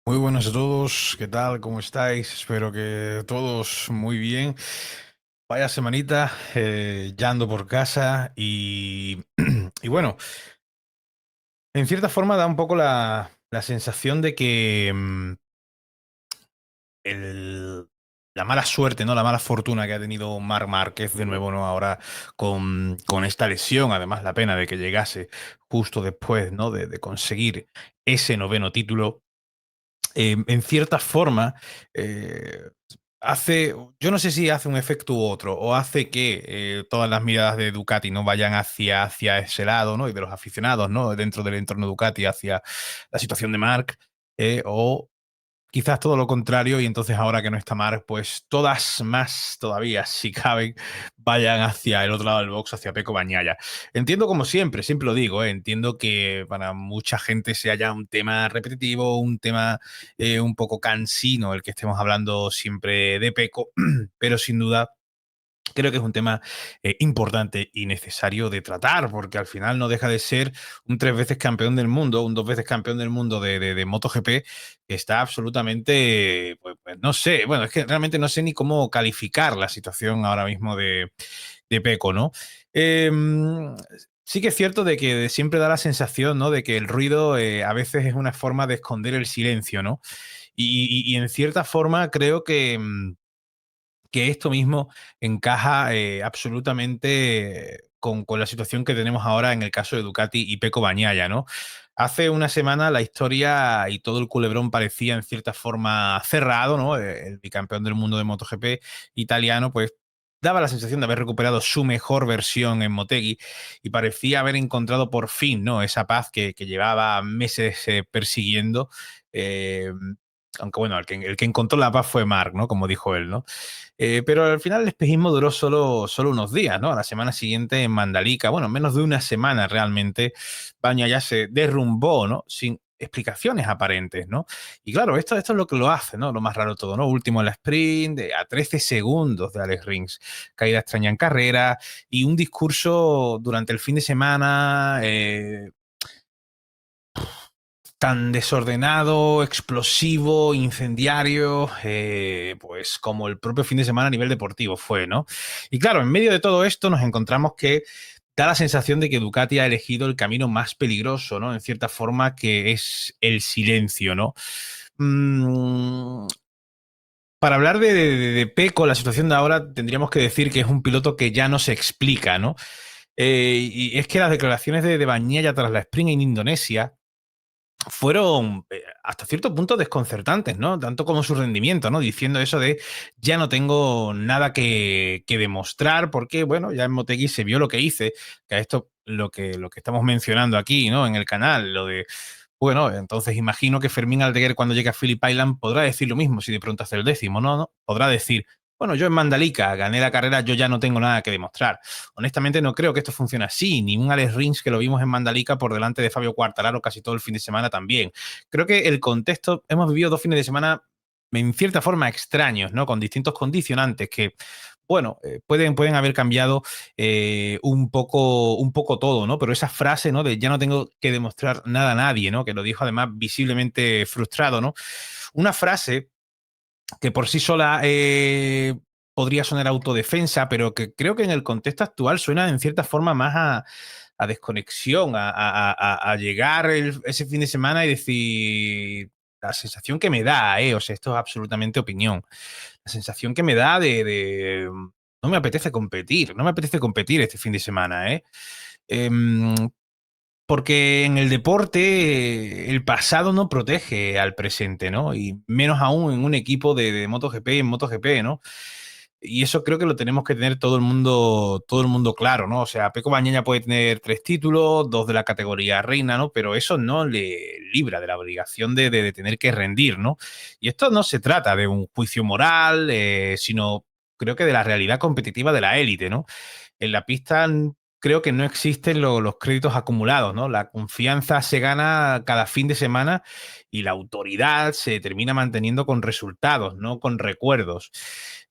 Muy buenas a todos, ¿qué tal? ¿Cómo estáis? Espero que todos muy bien. Vaya semanita, ya ando por casa y bueno, en cierta forma da un poco la sensación de que el- la mala suerte, ¿no? La mala fortuna que ha tenido Marc Márquez de nuevo, ¿no? Ahora con esta lesión, además la pena de que llegase justo después, ¿no? De conseguir ese noveno título. En cierta forma, eh, yo no sé si hace un efecto u otro, o hace que todas las miradas de Ducati no vayan hacia ese lado, ¿no? Y de los aficionados, ¿no? Dentro del entorno Ducati, hacia la situación de Marc, o quizás todo lo contrario, y entonces ahora que no está Marc, pues todas más todavía, si caben, vayan hacia el otro lado del box, hacia Peco Bagnaia. Entiendo como siempre, siempre lo digo, entiendo que para mucha gente sea ya un tema repetitivo, un tema un poco cansino el que estemos hablando siempre de Peco, pero sin duda creo que es un tema importante y necesario de tratar, porque al final no deja de ser un 3 veces campeón del mundo, un 2 veces campeón del mundo de MotoGP, que está absolutamente, pues no sé, bueno, es que realmente no sé ni cómo calificar la situación ahora mismo de Peco, ¿no? Eh, sí que es cierto de que siempre da la sensación, ¿no? De que el ruido a veces es una forma de esconder el silencio, ¿no? Y en cierta forma creo que esto mismo encaja absolutamente con la situación que tenemos ahora en el caso de Ducati y Pecco Bagnaia, ¿no? Hace una semana la historia y todo el culebrón parecía en cierta forma cerrado, ¿no? El bicampeón del mundo de MotoGP italiano, pues daba la sensación de haber recuperado su mejor versión en Motegi y parecía haber encontrado por fin, ¿no? Esa paz que llevaba meses persiguiendo. eh, Aunque bueno, el que encontró la paz fue Marc, ¿no? Como dijo él, ¿no? Pero al final el espejismo duró solo unos días, ¿no? A la semana siguiente en Mandalika, bueno, menos de una semana realmente, Baña ya se derrumbó, ¿no? Sin explicaciones aparentes, ¿no? Y claro, esto es lo que lo hace, ¿no? Lo más raro de todo, ¿no? Último en la sprint, a 13 segundos de Alex Rins, caída extraña en carrera y un discurso durante el fin de semana tan desordenado, explosivo, incendiario, pues como el propio fin de semana a nivel deportivo fue, ¿no? Y claro, en medio de todo esto nos encontramos que da la sensación de que Ducati ha elegido el camino más peligroso, ¿no? En cierta forma, que es el silencio, ¿no? Mm, para hablar de Pecco, la situación de ahora, tendríamos que decir que es un piloto que ya no se explica, ¿no? Y es que las declaraciones de Bagnaia tras la sprint en Indonesia fueron hasta cierto punto desconcertantes, ¿no? Tanto como su rendimiento, ¿no? Diciendo eso de ya no tengo nada que demostrar porque, bueno, ya en Motegi se vio lo que hice, que a esto lo que estamos mencionando aquí, ¿no? En el canal, lo de, bueno, entonces imagino que Fermín Aldeguer cuando llegue a Phillip Island podrá decir lo mismo si de pronto hace el décimo, ¿no? ¿No? Podrá decir, bueno, yo en Mandalika gané la carrera, yo ya no tengo nada que demostrar. Honestamente no creo que esto funcione así, ni un Alex Rins que lo vimos en Mandalika por delante de Fabio Quartararo casi todo el fin de semana también. Creo que el contexto, hemos vivido 2 fines de semana en cierta forma extraños, ¿no? Con distintos condicionantes que, bueno, pueden haber cambiado un poco todo, ¿no? Pero esa frase, ¿no? De ya no tengo que demostrar nada a nadie, ¿no? Que lo dijo además visiblemente frustrado, ¿no? Una frase que por sí sola podría sonar autodefensa, pero que creo que en el contexto actual suena en cierta forma más a desconexión, a llegar ese fin de semana y decir la sensación que me da, o sea, esto es absolutamente opinión, la sensación que me da no me apetece competir, no me apetece competir este fin de semana, ¿eh? Em, Porque en el deporte el pasado no protege al presente, ¿no? Y menos aún en un equipo de MotoGP, en MotoGP, ¿no? Y eso creo que lo tenemos que tener todo el mundo claro, ¿no? O sea, Peco Bañaya puede tener 3 títulos, 2 de la categoría reina, ¿no? Pero eso no le libra de la obligación de tener que rendir, ¿no? Y esto no se trata de un juicio moral, sino creo que de la realidad competitiva de la élite, ¿no? En la pista creo que no existen los créditos acumulados, ¿no? La confianza se gana cada fin de semana y la autoridad se termina manteniendo con resultados, no con recuerdos.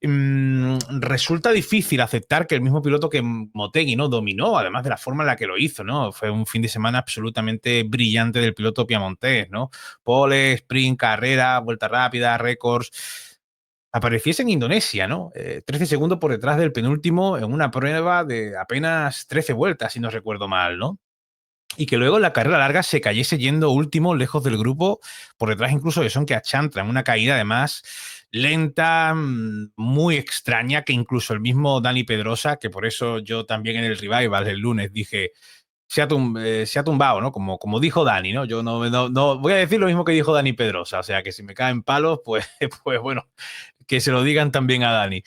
Resulta difícil aceptar que el mismo piloto que Motegi, ¿no? Dominó, además de la forma en la que lo hizo, ¿no? Fue un fin de semana absolutamente brillante del piloto piamontés, ¿no? Pole, sprint, carrera, vuelta rápida, récords. Apareciese en Indonesia, ¿no? 13 segundos por detrás del penúltimo en una prueba de apenas 13 vueltas, si no recuerdo mal, ¿no? Y que luego en la carrera larga se cayese yendo último, lejos del grupo, por detrás incluso de Son que Chantra, en una caída además lenta, muy extraña, que incluso el mismo Dani Pedrosa, que por eso yo también en el revival del lunes dije, se ha tumbado, ¿no? Como dijo Dani, ¿no? Yo no voy a decir lo mismo que dijo Dani Pedrosa, o sea, que si me caen palos, pues, pues bueno, que se lo digan también a Dani.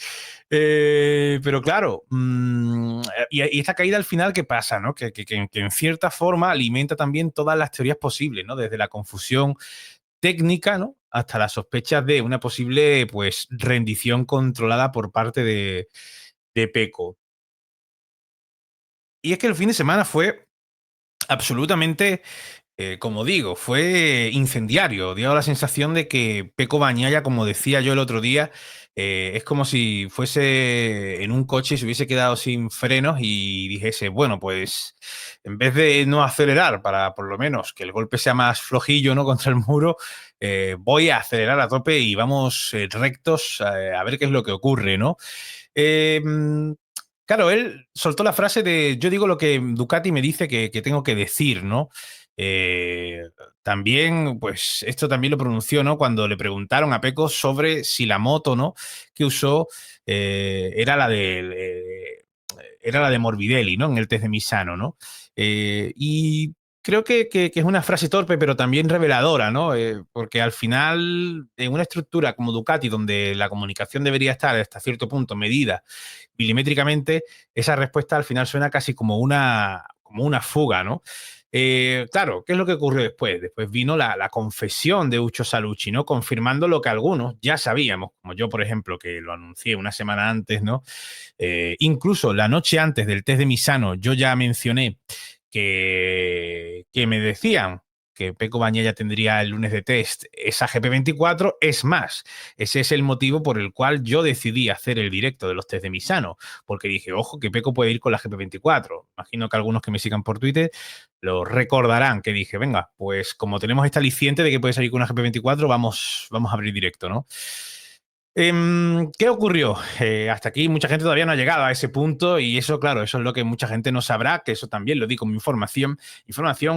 Pero claro, y esta caída al final, ¿qué pasa? ¿No? Que en cierta forma alimenta también todas las teorías posibles, ¿no? Desde la confusión técnica, ¿no? Hasta las sospechas de una posible, pues, rendición controlada por parte de Peco. Y es que el fin de semana fue absolutamente, como digo, fue incendiario. Dio la sensación de que Peco Bañaya, como decía yo el otro día, es como si fuese en un coche y se hubiese quedado sin frenos y dijese, bueno, pues en vez de no acelerar para por lo menos que el golpe sea más flojillo, ¿no? Contra el muro, voy a acelerar a tope y vamos rectos a ver qué es lo que ocurre, ¿no? Eh, Claro, él soltó la frase de yo digo lo que Ducati me dice que tengo que decir, ¿no? Eh, También, pues esto también lo pronunció, ¿no? Cuando le preguntaron a Peco sobre si la moto, ¿no? Que usó era era la de Morbidelli, ¿no? En el test de Misano, ¿no? Y creo que es una frase torpe, pero también reveladora, ¿no? Porque al final, en una estructura como Ducati, donde la comunicación debería estar hasta cierto punto medida milimétricamente, esa respuesta al final suena casi como una fuga, ¿no? Claro, ¿qué es lo que ocurrió después? Después vino la confesión de Ucho Salucci, ¿no? Confirmando lo que algunos ya sabíamos, como yo, por ejemplo, que lo anuncié una semana antes, ¿no? Incluso la noche antes del test de Misano, yo ya mencioné que me decían que Peco Bañaya tendría el lunes de test esa GP24. Es más, ese es el motivo por el cual yo decidí hacer el directo de los test de Misano, porque dije, ojo, que Peco puede ir con la GP24. Imagino que algunos que me sigan por Twitter lo recordarán, que dije, venga, pues como tenemos esta aliciente de que puede salir con una GP24, vamos a abrir directo, ¿no? ¿Qué ocurrió? Hasta aquí mucha gente todavía no ha llegado a ese punto y eso, claro, eso es lo que mucha gente no sabrá, que eso también lo di como información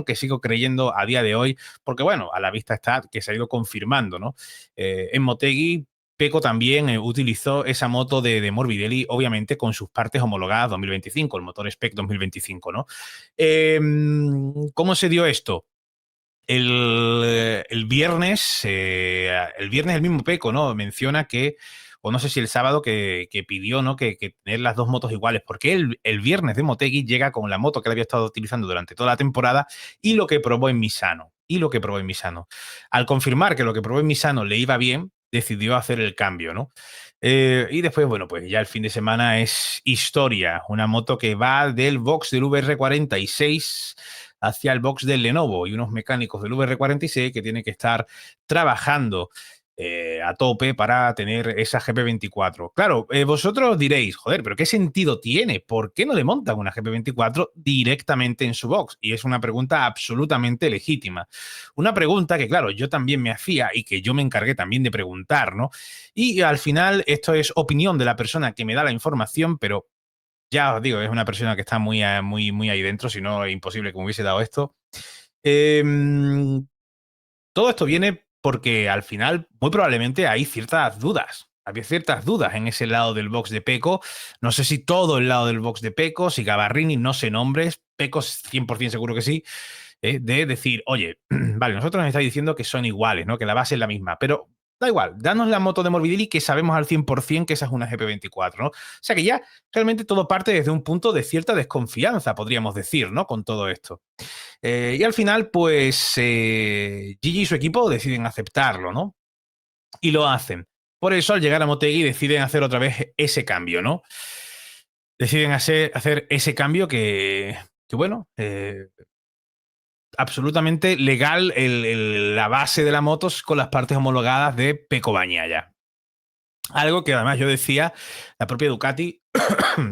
que sigo creyendo a día de hoy, porque bueno, a la vista está que se ha ido confirmando, ¿no? En Motegi, Peco también utilizó esa moto de Morbidelli, obviamente con sus partes homologadas 2025, el motor Spec 2025, ¿no? ¿Cómo se dio esto? El viernes el mismo Peco, ¿no? Menciona que, o no sé si el sábado, que pidió, ¿no? Que tener las dos motos iguales, porque el viernes de Motegi llega con la moto que él había estado utilizando durante toda la temporada y lo que probó en Misano. Al confirmar que lo que probó en Misano le iba bien, decidió hacer el cambio, ¿no? Y después, bueno, pues ya el fin de semana es historia. Una moto que va del box del VR46 hacia el box del Lenovo y unos mecánicos del VR46 que tienen que estar trabajando a tope para tener esa GP24. Claro, vosotros diréis, joder, pero ¿qué sentido tiene? ¿Por qué no le montan una GP24 directamente en su box? Y es una pregunta absolutamente legítima. Una pregunta que, claro, yo también me hacía y que yo me encargué también de preguntar, ¿no? Y al final esto es opinión de la persona que me da la información, pero ya os digo, es una persona que está muy ahí dentro, si no es imposible que me hubiese dado esto. Eh, Todo esto viene porque al final, muy probablemente, hay ciertas dudas. Había ciertas dudas en ese lado del box de Peco. No sé si todo el lado del box de Peco, si Gavarrini, no sé nombres. Peco 100% seguro que sí. De decir, oye, vale, nosotros nos estáis diciendo que son iguales, ¿no? Que la base es la misma, pero da igual, danos la moto de Morbidelli que sabemos al 100% que esa es una GP24, ¿no? O sea que ya realmente todo parte desde un punto de cierta desconfianza, podríamos decir, ¿no? Con todo esto. Y al final, pues Gigi y su equipo deciden aceptarlo, ¿no? Y lo hacen. Por eso, al llegar a Motegi, deciden hacer otra vez ese cambio, ¿no? deciden hacer ese cambio que bueno, absolutamente legal la base de la moto con las partes homologadas de Pecco Bagnaia. Algo que además yo decía, la propia Ducati,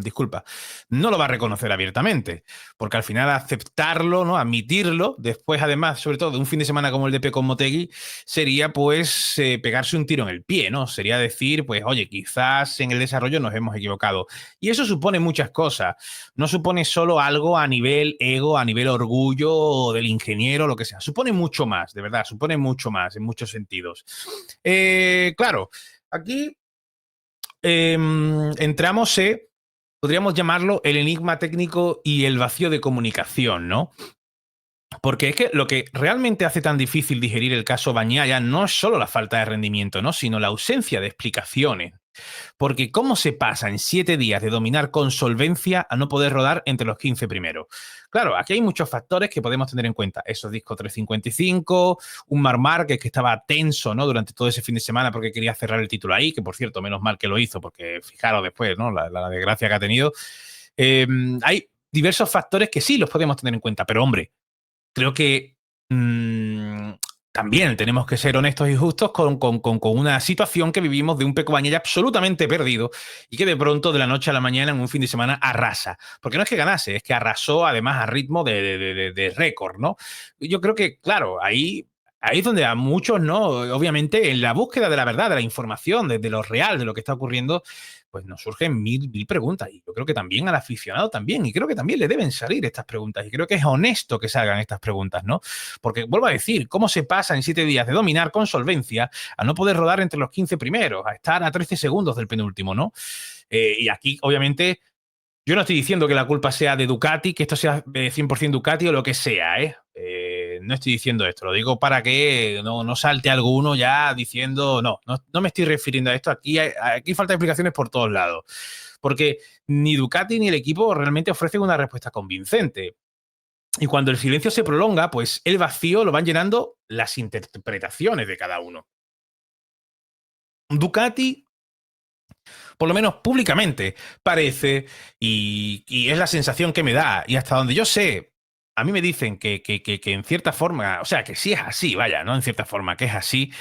disculpa, no lo va a reconocer abiertamente, porque al final aceptarlo, ¿no? Admitirlo, después además, sobre todo de un fin de semana como el de Pecco Motegi, sería pues pegarse un tiro en el pie, ¿no? Sería decir, pues, oye, quizás en el desarrollo nos hemos equivocado. Y eso supone muchas cosas. No supone solo algo a nivel ego, a nivel orgullo del ingeniero, lo que sea. Supone mucho más, de verdad, supone mucho más en muchos sentidos. Claro, aquí entramos en, podríamos llamarlo, el enigma técnico y el vacío de comunicación, ¿no? Porque es que lo que realmente hace tan difícil digerir el caso Bañaya no es solo la falta de rendimiento, ¿no? Sino la ausencia de explicaciones. Porque ¿cómo se pasa en 7 días de dominar con solvencia a no poder rodar entre los 15 primeros? Claro, aquí hay muchos factores que podemos tener en cuenta. Esos discos 355, un Marc Márquez que estaba tenso, ¿no? Durante todo ese fin de semana porque quería cerrar el título ahí, que por cierto, menos mal que lo hizo, porque fijaros después, ¿no? La desgracia que ha tenido. Hay diversos factores que sí los podemos tener en cuenta, pero hombre, creo que también tenemos que ser honestos y justos con una situación que vivimos de un Pecco Bagnaia absolutamente perdido y que de pronto, de la noche a la mañana, en un fin de semana, arrasa. Porque no es que ganase, es que arrasó además a ritmo de récord, ¿no? Yo creo que, claro, ahí es donde a muchos, ¿no? Obviamente, en la búsqueda de la verdad, de la información, de lo real, de lo que está ocurriendo, pues nos surgen mil preguntas. Y yo creo que también al aficionado también. Y creo que también le deben salir estas preguntas. Y creo que es honesto que salgan estas preguntas, ¿no? Porque vuelvo a decir, ¿cómo se pasa en 7 días de dominar con solvencia a no poder rodar entre los 15 primeros, a estar a 13 segundos del penúltimo, ¿no? Y aquí, obviamente, yo no estoy diciendo que la culpa sea de Ducati, que esto sea 100% Ducati o lo que sea, ¿eh? No estoy diciendo esto, lo digo para que no salte alguno ya diciendo, no me estoy refiriendo a esto, aquí falta explicaciones por todos lados, porque ni Ducati ni el equipo realmente ofrecen una respuesta convincente. Y cuando el silencio se prolonga, pues el vacío lo van llenando las interpretaciones de cada uno. Ducati, por lo menos públicamente, parece, y es la sensación que me da, y hasta donde yo sé, a mí me dicen que en cierta forma, o sea, que sí es así, vaya, no en cierta forma, que es así,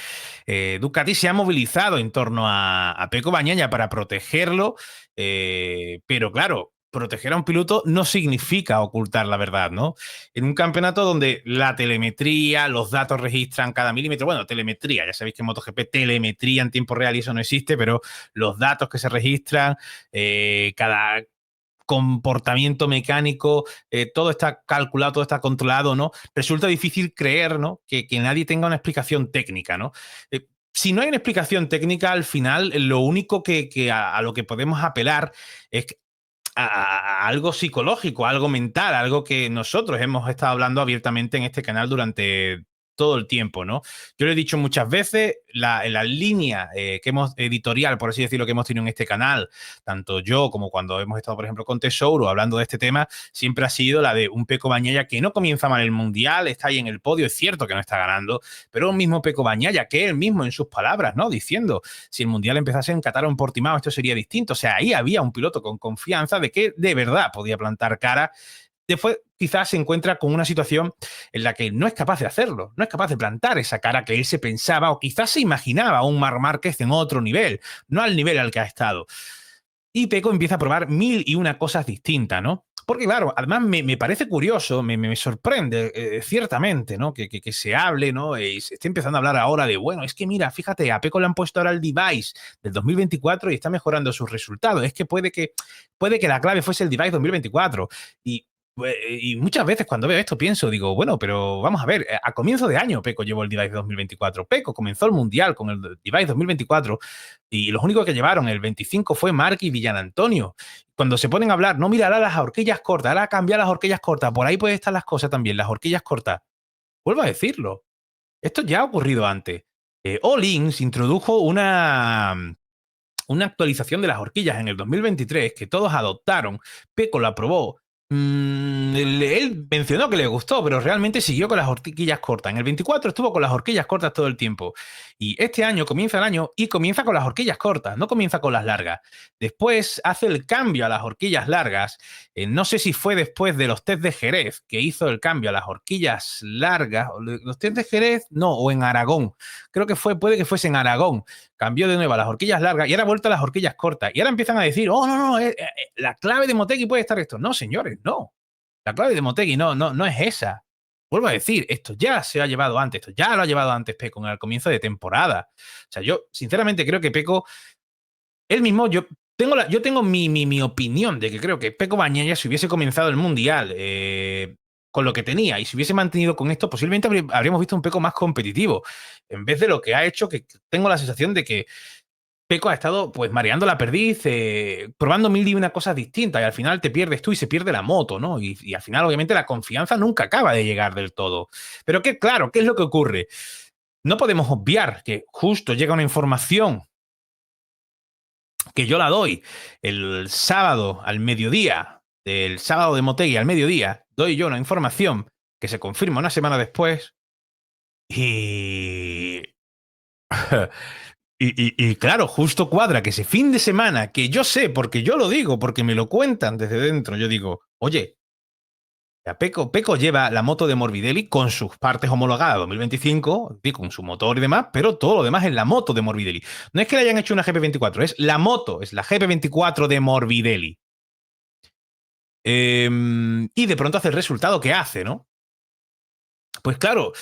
Ducati se ha movilizado en torno a Pecco Bagnaia para protegerlo, pero claro, proteger a un piloto no significa ocultar la verdad, ¿no? En un campeonato donde la telemetría, los datos registran cada milímetro, bueno, telemetría, ya sabéis que en MotoGP telemetría en tiempo real y eso no existe, pero los datos que se registran, cada comportamiento mecánico, todo está calculado, todo está controlado, ¿no? Resulta difícil creer, ¿no? Que nadie tenga una explicación técnica, ¿no? Si no hay una explicación técnica, al final lo único a lo que podemos apelar es a algo psicológico, a algo mental, algo que nosotros hemos estado hablando abiertamente en este canal durante todo el tiempo, ¿no? Yo lo he dicho muchas veces, la línea que hemos, editorial, por así decirlo, que hemos tenido en este canal, tanto yo como cuando hemos estado, por ejemplo, con Tesouro hablando de este tema, siempre ha sido la de un Pecco Bagnaia que no comienza mal el Mundial, está ahí en el podio, es cierto que no está ganando, pero un mismo Pecco Bagnaia que él mismo en sus palabras, ¿no? Diciendo, si el Mundial empezase en Qatar o en Portimao, esto sería distinto. O sea, ahí había un piloto con confianza de que de verdad podía plantar cara. Después quizás se encuentra con una situación en la que no es capaz de hacerlo, no es capaz de plantar esa cara que él se pensaba o quizás se imaginaba a un Marc Márquez en otro nivel, no al nivel al que ha estado. Y Pecco empieza a probar mil y una cosas distintas, ¿no? Porque claro, además me parece curioso, me sorprende ciertamente, ¿no? Que se hable, ¿no? Y se esté empezando a hablar ahora de, bueno, es que mira, fíjate, a Pecco le han puesto ahora el device del 2024 y está mejorando sus resultados. Es que puede que la clave fuese el device 2024. Y muchas veces cuando veo esto pienso, digo, bueno, pero vamos a ver, a comienzo de año Pecco llevó el device 2024. Pecco comenzó el Mundial con el device 2024 y los únicos que llevaron el 25 fue Marc y Villanantonio. Cuando se ponen a hablar, no, mira, ahora las horquillas cortas, ahora cambiar las horquillas cortas, por ahí pueden estar las cosas también, las horquillas cortas. Vuelvo a decirlo, esto ya ha ocurrido antes. All-Ins introdujo una actualización de las horquillas en el 2023 que todos adoptaron, Pecco lo aprobó Él mencionó que le gustó, pero realmente siguió con las horquillas cortas. En el 24 estuvo con las horquillas cortas todo el tiempo. Y este año comienza el año y comienza con las horquillas cortas, no comienza con las largas. Después hace el cambio a las horquillas largas. No sé si fue después de los test de Jerez que hizo el cambio a las horquillas largas. Los test de Jerez, no, o en Aragón. Creo que puede que fuese en Aragón. Cambió de nuevo a las horquillas largas y ahora ha vuelto a las horquillas cortas. Y ahora empiezan a decir, oh, no, no, la clave de Motegi puede estar esto. No, señores, no. La clave de Motegi no es esa. Vuelvo a decir, esto ya se ha llevado antes, esto ya lo ha llevado antes Peco en el comienzo de temporada. O sea, yo sinceramente creo que Peco, él mismo, yo tengo mi opinión de que creo que Peco Bañaya, si hubiese comenzado el Mundial con lo que tenía y si hubiese mantenido con esto, posiblemente habríamos visto un Peco más competitivo, en vez de lo que ha hecho, que tengo la sensación de que Peco ha estado pues mareando la perdiz, probando mil y una cosas distintas y al final te pierdes tú y se pierde la moto, ¿no? Y al final obviamente la confianza nunca acaba de llegar del todo. Pero que claro, ¿qué es lo que ocurre? No podemos obviar que justo llega una información que yo la doy el sábado al mediodía, el sábado de Motegi al mediodía, doy yo una información que se confirma una semana después y y claro, justo cuadra que ese fin de semana, que yo sé, porque yo lo digo, porque me lo cuentan desde dentro, yo digo, oye, Peco lleva la moto de Morbidelli con sus partes homologadas 2025, con su motor y demás, pero todo lo demás es la moto de Morbidelli. No es que le hayan hecho una GP24, es la moto, es la GP24 de Morbidelli. Y de pronto hace el resultado que hace, ¿no? Pues claro,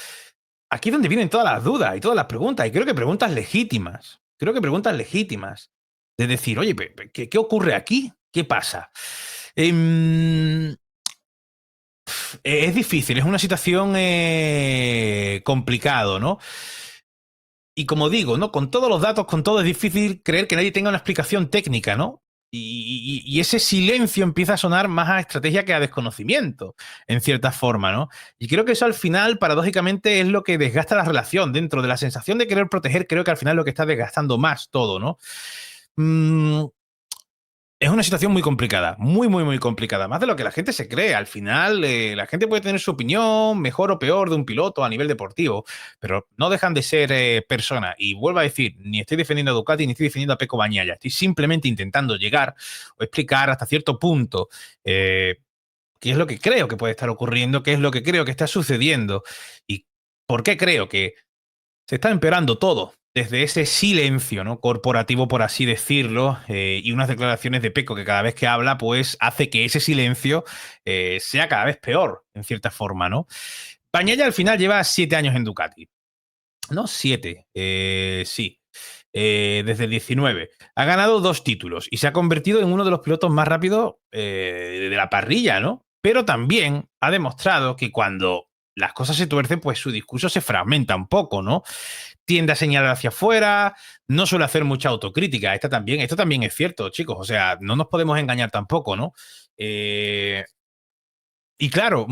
aquí es donde vienen todas las dudas y todas las preguntas, y creo que preguntas legítimas. Creo que preguntas legítimas. De decir, oye, ¿qué ocurre aquí? ¿Qué pasa? Es difícil, es una situación complicado, ¿no? Y como digo, ¿no? Con todos los datos, con todo, es difícil creer que nadie tenga una explicación técnica, ¿no? Y ese silencio empieza a sonar más a estrategia que a desconocimiento, en cierta forma, ¿no? Y creo que eso al final, paradójicamente, es lo que desgasta la relación. Dentro de la sensación de querer proteger, creo que al final es lo que está desgastando más todo, ¿no? Es una situación muy complicada, muy complicada, más de lo que la gente se cree. Al final, la gente puede tener su opinión, mejor o peor, de un piloto a nivel deportivo, pero no dejan de ser personas. Y vuelvo a decir, ni estoy defendiendo a Ducati, ni estoy defendiendo a Pecco Bagnaia. Estoy simplemente intentando llegar o explicar hasta cierto punto qué es lo que creo que puede estar ocurriendo, qué es lo que creo que está sucediendo y por qué creo que se está empeorando todo desde ese silencio, ¿no? Corporativo, por así decirlo, y unas declaraciones de Peco que cada vez que habla, pues hace que ese silencio sea cada vez peor, en cierta forma, ¿no? Bagnaia al final lleva 7 años en Ducati. No, 7, sí. Desde el 19. Ha ganado 2 títulos y se ha convertido en uno de los pilotos más rápidos de la parrilla, ¿no? Pero también ha demostrado que cuando las cosas se tuercen, pues su discurso se fragmenta un poco, ¿no? Tiende a señalar hacia afuera, no suele hacer mucha autocrítica. Esto también es cierto, chicos. O sea, no nos podemos engañar tampoco, ¿no? Y claro,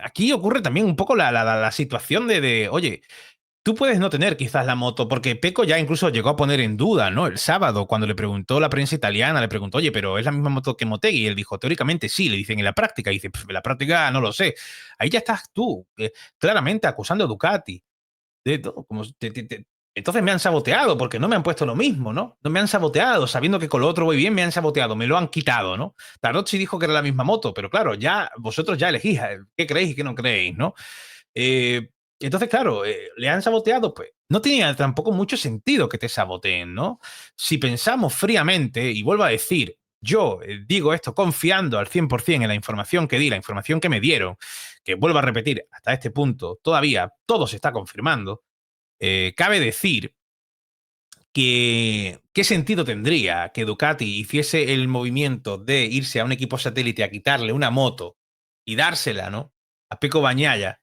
aquí ocurre también un poco la situación oye, tú puedes no tener quizás la moto, porque Peco ya incluso llegó a poner en duda, ¿no? El sábado, cuando le preguntó la prensa italiana, le preguntó, oye, pero ¿es la misma moto que Motegi? Y él dijo, teóricamente sí, le dicen en la práctica, y dice, en la práctica no lo sé. Ahí ya estás tú, claramente acusando a Ducati de todo, entonces me han saboteado porque no me han puesto lo mismo, ¿no? No me han saboteado, sabiendo que con lo otro voy bien, me han saboteado, me lo han quitado, ¿no? Tarozzi dijo que era la misma moto, pero claro, ya vosotros ya elegís qué creéis y qué no creéis, ¿no? Eh, entonces, claro, le han saboteado, pues no tenía tampoco mucho sentido que te saboteen, ¿no? Si pensamos fríamente, y vuelvo a decir, yo digo esto confiando al 100% en la información que di, la información que me dieron, que vuelvo a repetir, hasta este punto todavía todo se está confirmando, cabe decir que qué sentido tendría que Ducati hiciese el movimiento de irse a un equipo satélite a quitarle una moto y dársela, ¿no? A Pecco Bagnaia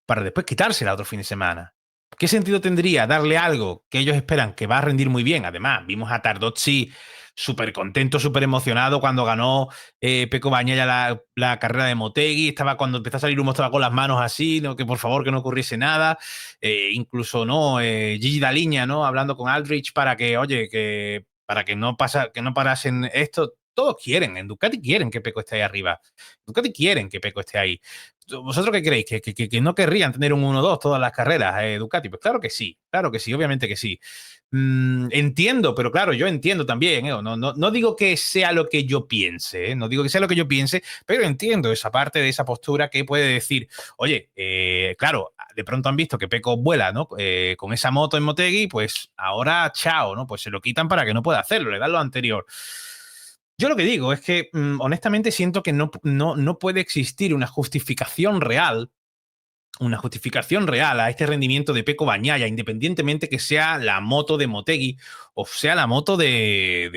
para después quitársela otro fin de semana. ¿Qué sentido tendría darle algo que ellos esperan que va a rendir muy bien? Además, vimos a Tardozzi súper contento, súper emocionado cuando ganó Pecco Bagnaia la carrera de Motegi. Estaba cuando empezó a salir humo, estaba con las manos así, ¿no? Que por favor que no ocurriese nada. Incluso no Gigi Daliña, ¿no? Hablando con Aldrich para que, oye, para que no parasen esto. todos quieren, en Ducati quieren que Pecco esté ahí arriba. Ducati quieren que Pecco esté ahí. ¿Vosotros qué creéis? ¿Que no querrían tener un 1-2 todas las carreras, Ducati? Pues claro que sí, obviamente que sí. Entiendo, pero claro, yo entiendo también, no digo que sea lo que yo piense, no digo que sea lo que yo piense, pero entiendo esa parte de esa postura que puede decir, oye, claro, de pronto han visto que Pecco vuela, ¿no? Con esa moto en Motegi, pues ahora chao, ¿no? Pues se lo quitan para que no pueda hacerlo, le dan lo anterior. Yo lo que digo es que, honestamente, siento que no puede existir una justificación real a este rendimiento de Pecco Bagnaia, independientemente que sea la moto de Motegi o sea la moto de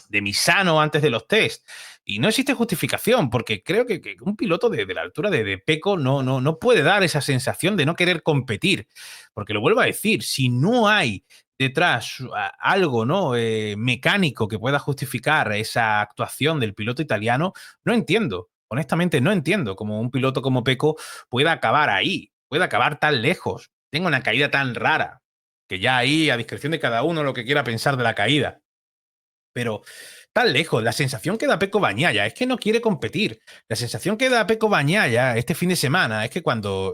Misano antes de los test. Y no existe justificación, porque creo que un piloto de la altura de Pecco no puede dar esa sensación de no querer competir. Porque lo vuelvo a decir, si no hay detrás algo, ¿no? Mecánico que pueda justificar esa actuación del piloto italiano, no entiendo. Honestamente, no entiendo cómo un piloto como Pecco pueda acabar ahí, puede acabar tan lejos, tenga una caída tan rara, que ya ahí, a discreción de cada uno, lo que quiera pensar de la caída. Pero tan lejos, la sensación que da Pecco Bagnaia es que no quiere competir. La sensación que da Pecco Bagnaia este fin de semana es que cuando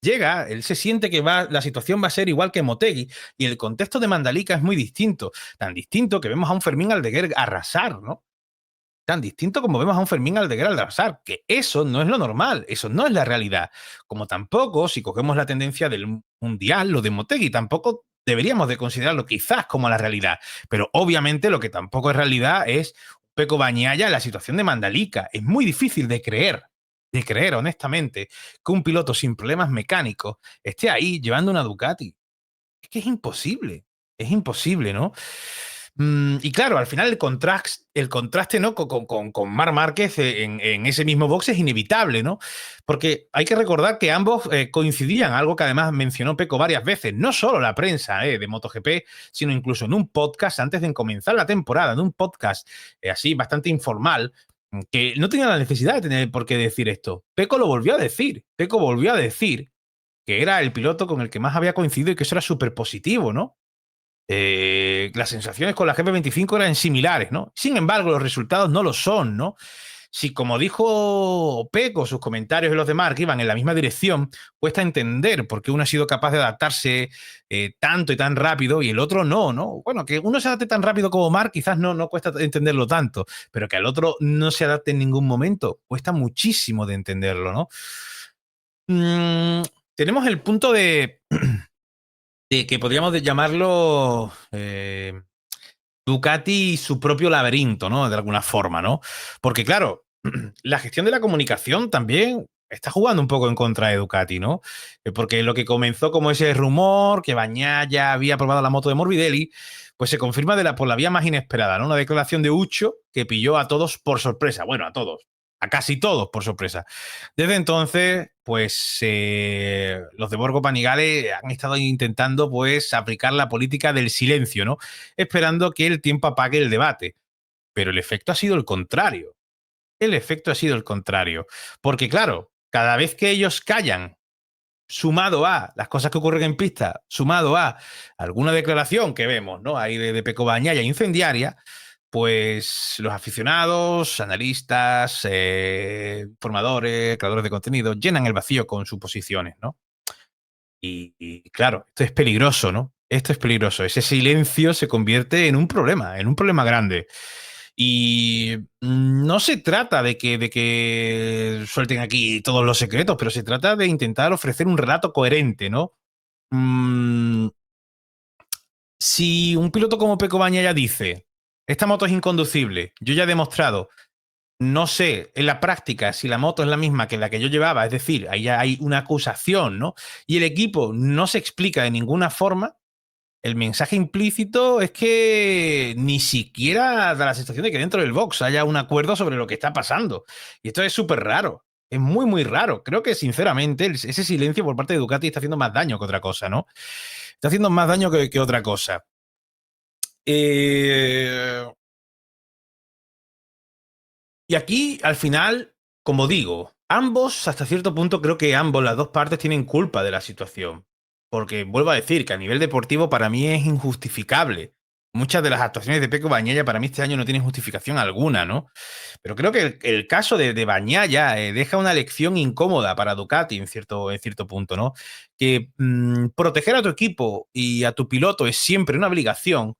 llega, él se siente que la situación va a ser igual que Motegi y el contexto de Mandalika es muy distinto. Tan distinto que vemos a un Fermín Aldeguer arrasar, ¿no? Tan distinto como vemos a un Fermín Aldeguer al azar, que eso no es lo normal, eso no es la realidad. Como tampoco, si cogemos la tendencia del Mundial, lo de Motegi, tampoco deberíamos de considerarlo quizás como la realidad. Pero obviamente lo que tampoco es realidad es Pecco Bagnaia en la situación de Mandalika. Es muy difícil de creer honestamente, que un piloto sin problemas mecánicos esté ahí llevando una Ducati. Es que es imposible, ¿no? Y claro, al final el contraste, ¿no? Con Marc Márquez en ese mismo box es inevitable, ¿no? Porque hay que recordar que ambos coincidían, algo que además mencionó Pecco varias veces, no solo la prensa de MotoGP, sino incluso en un podcast antes de comenzar la temporada, en un podcast así bastante informal, que no tenía la necesidad de tener por qué decir esto. Pecco lo volvió a decir. Pecco volvió a decir que era el piloto con el que más había coincidido y que eso era súper positivo, ¿no? Las sensaciones con la GP25 eran similares, ¿no? Sin embargo, los resultados no lo son, ¿no? Si, como dijo Pecco, sus comentarios y los demás que iban en la misma dirección, cuesta entender por qué uno ha sido capaz de adaptarse tanto y tan rápido y el otro no, ¿no? Bueno, que uno se adapte tan rápido como Marc quizás no cuesta entenderlo tanto, pero que al otro no se adapte en ningún momento, cuesta muchísimo de entenderlo, ¿no? Tenemos el punto de que podríamos llamarlo Ducati y su propio laberinto, ¿no? De alguna forma, ¿no? Porque claro, la gestión de la comunicación también está jugando un poco en contra de Ducati, ¿no? Porque lo que comenzó como ese rumor que Bagnaia había probado la moto de Morbidelli, pues se confirma por la vía más inesperada, ¿no? Una declaración de Ucho que pilló a todos por sorpresa. Bueno, a todos. A casi todos por sorpresa. Desde entonces, pues los de Borgo Panigale han estado intentando pues aplicar la política del silencio, ¿no? Esperando que el tiempo apague el debate. Pero el efecto ha sido el contrario. El efecto ha sido el contrario. Porque claro, cada vez que ellos callan, sumado a las cosas que ocurren en pista, sumado a alguna declaración que vemos, ¿no? Ahí de Pecco Bagnaia incendiaria, pues los aficionados, analistas, formadores, creadores de contenido, llenan el vacío con sus posiciones, ¿no? Y claro, esto es peligroso, ¿no? Esto es peligroso. Ese silencio se convierte en un problema grande. Y no se trata de que suelten aquí todos los secretos, pero se trata de intentar ofrecer un relato coherente, ¿no? Mm, si un piloto como Pecco Bagnaia dice, esta moto es inconducible, yo ya he demostrado, no sé en la práctica si la moto es la misma que la que yo llevaba, es decir, ahí ya hay una acusación, ¿no? Y el equipo no se explica de ninguna forma, el mensaje implícito es que ni siquiera da la sensación de que dentro del box haya un acuerdo sobre lo que está pasando. Y esto es súper raro. Es muy, muy raro. Creo que, sinceramente, ese silencio por parte de Ducati está haciendo más daño que otra cosa, ¿no? Está haciendo más daño que otra cosa. Y aquí, al final, como digo, ambos, hasta cierto punto, creo que ambos, las dos partes, tienen culpa de la situación. Porque vuelvo a decir que a nivel deportivo para mí es injustificable muchas de las actuaciones de Peco Bañaya para mí este año no tienen justificación alguna, ¿no? Pero creo que el caso de Bañaya deja una lección incómoda para Ducati en cierto punto, ¿no? Que proteger a tu equipo y a tu piloto es siempre una obligación,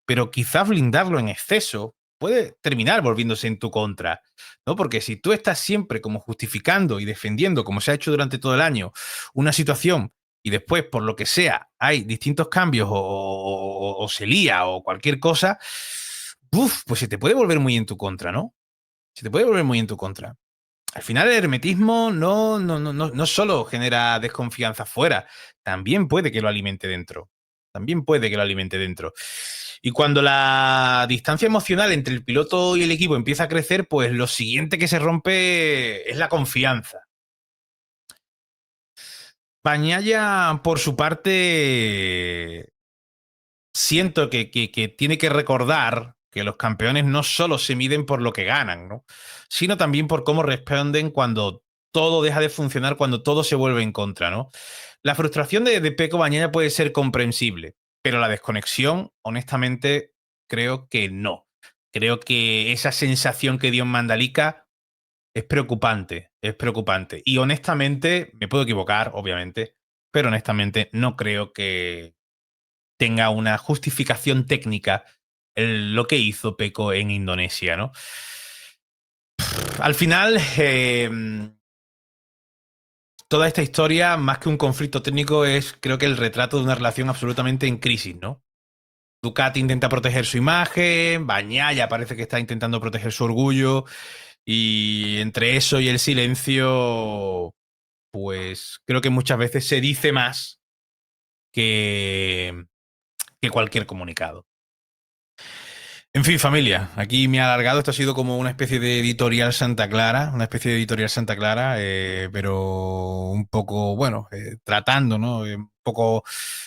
pero quizás blindarlo en exceso puede terminar volviéndose en tu contra, ¿no? Porque si tú estás siempre como justificando y defendiendo, como se ha hecho durante todo el año, una situación y después, por lo que sea, hay distintos cambios o se lía o cualquier cosa, uf, pues se te puede volver muy en tu contra, ¿no? Se te puede volver muy en tu contra. Al final el hermetismo no solo genera desconfianza fuera, también puede que lo alimente dentro. También puede que lo alimente dentro. Y cuando la distancia emocional entre el piloto y el equipo empieza a crecer, pues lo siguiente que se rompe es la confianza. Bañaya, por su parte, siento que tiene que recordar que los campeones no solo se miden por lo que ganan, ¿no? Sino también por cómo responden cuando todo deja de funcionar, cuando todo se vuelve en contra, ¿no? La frustración de Peco Bañaya puede ser comprensible, pero la desconexión, honestamente, creo que no. Creo que esa sensación que dio en Mandalika es preocupante, es preocupante. Y honestamente, me puedo equivocar, obviamente, pero honestamente no creo que tenga una justificación técnica lo que hizo Peco en Indonesia, ¿no? Al final, toda esta historia, más que un conflicto técnico, es creo que el retrato de una relación absolutamente en crisis, ¿no? Ducati intenta proteger su imagen, Bagnaia parece que está intentando proteger su orgullo, y entre eso y el silencio, pues creo que muchas veces se dice más que, que cualquier comunicado. En fin, familia, aquí me ha alargado. Esto ha sido como una especie de editorial Santa Clara, una especie de editorial Santa Clara, pero un poco, bueno, tratando, ¿no? Un poco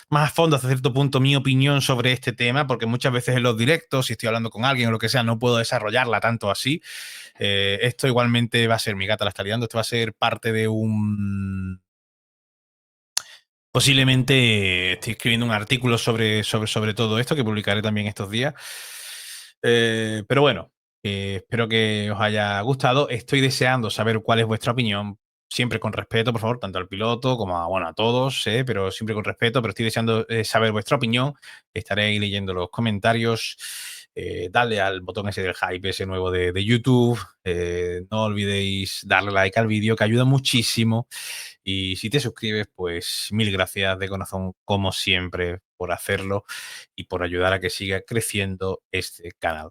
más a fondo, hasta cierto punto, mi opinión sobre este tema, porque muchas veces en los directos, si estoy hablando con alguien o lo que sea, no puedo desarrollarla tanto así. Esto igualmente va a ser, mi gata la está liando, esto va a ser parte de un. Posiblemente estoy escribiendo un artículo sobre todo esto que publicaré también estos días. Pero bueno, espero que os haya gustado. Estoy deseando saber cuál es vuestra opinión. Siempre con respeto, por favor, tanto al piloto como a, bueno, a todos, pero siempre con respeto. Pero estoy deseando saber vuestra opinión. Estaré ahí leyendo los comentarios. Dale al botón ese del hype, ese nuevo de YouTube. No olvidéis darle like al vídeo, que ayuda muchísimo. Y si te suscribes, pues mil gracias de corazón, como siempre, por hacerlo y por ayudar a que siga creciendo este canal.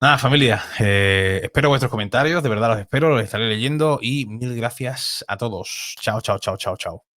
Nada, familia, espero vuestros comentarios, de verdad los espero, los estaré leyendo y mil gracias a todos. Chao, chao, chao, chao, chao.